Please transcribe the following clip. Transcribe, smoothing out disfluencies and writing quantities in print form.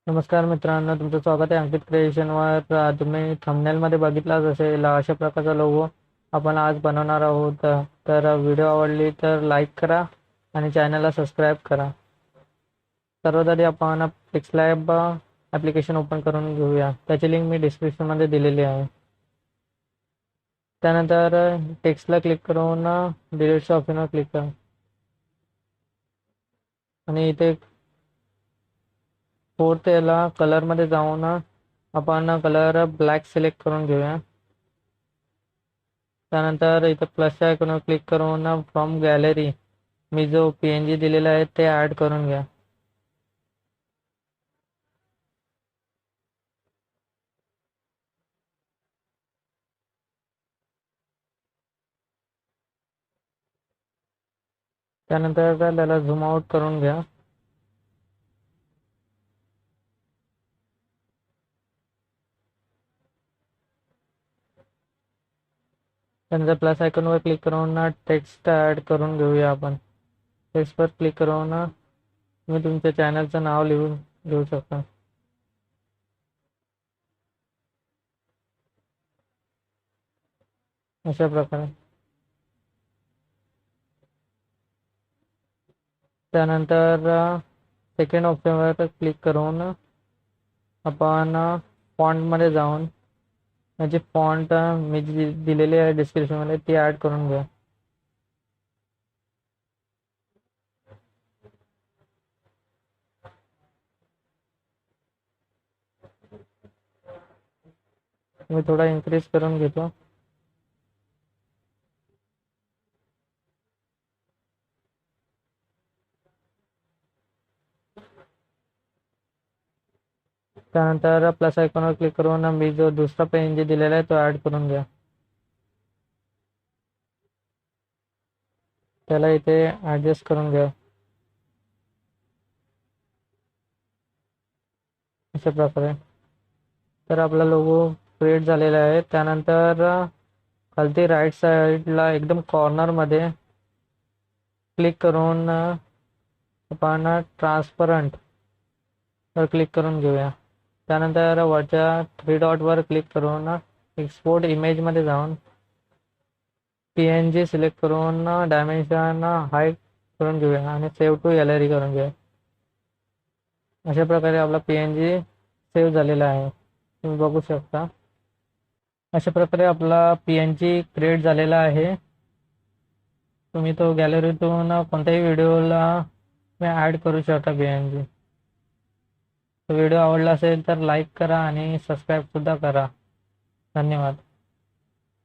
नमस्कार मित्रांनो, तुमचं स्वागत आहे अंकित क्रिएशनवर. तुम्ही थंबनेलमध्ये बघितलाच असेल, अशा प्रकारचा लोगो आपण आज बनवणार आहोत. तर व्हिडिओ आवडली तर लाईक करा आणि चॅनलला सबस्क्राईब करा. सर्वात आधी आपण पिक्सलॅब ॲप्लिकेशन ओपन करून घेऊया. त्याची लिंक मी डिस्क्रिप्शनमध्ये दिलेली आहे. त्यानंतर टेक्स्टला क्लिक करून डिलीटच्या ऑप्शनवर क्लिक करा आणि इथे फोर्थ याला कलरमध्ये जाऊन आपण कलर ब्लॅक सिलेक्ट करून घेऊया. त्यानंतर इथं प्लसच्या आयकॉनवर क्लिक करून फ्रॉम गॅलरी मी जो PNG दिलेला आहे ते ॲड करून घ्या. त्यानंतर त्याला झूम आउट करून घ्या. त्यानंतर प्लस आयकॉनवर क्लिक करून टेक्स्ट ॲड करून घेऊया. आपण टेक्स्टवर क्लिक करून तुम्ही तुमच्या चॅनलचं नाव लिहून घेऊ शकता. अशा प्रकारे. त्यानंतर सेकंड ऑप्शनवर क्लिक करून आपण फॉन्टमध्ये जाऊन याची फॉन्ट मी जी दिलेली आहे डिस्क्रिप्शनमध्ये ती ॲड करून घ्या. मी थोडा इन्क्रीज करून घेतो. त्यानंतर प्लस आयकॉनवर क्लिक करून मी जो दुसरा PNG दिलेला आहे तो ॲड करून घ्या. त्याला इथे ॲडजस्ट करून घ्या. अशा प्रकारे. तर आपला लोगो क्रिएट झालेला आहे. त्यानंतर खालती राईट साईडला एकदम कॉर्नरमध्ये क्लिक करून आपण ट्रान्सपरंट वर क्लिक करून घेऊया. त्यानंतर वरच्या 3 डॉटवर क्लिक करून एक्सपोर्ट इमेजमध्ये जाऊन PNG सिलेक्ट करून डायमेन्शन हाय करून घेऊया आणि सेव्ह टू गॅलरी करून घेऊया. अशा प्रकारे आपला PNG सेव्ह झालेला आहे, तुम्ही बघू शकता. अशा प्रकारे आपला PNG क्रिएट झालेला आहे. तुम्ही तो गॅलरीतून कोणत्याही व्हिडिओला ॲड करू शकता PNG. व्हिडिओ आवडला असेल तर लाईक करा आणि सबस्क्राईब सुद्धा करा. धन्यवाद.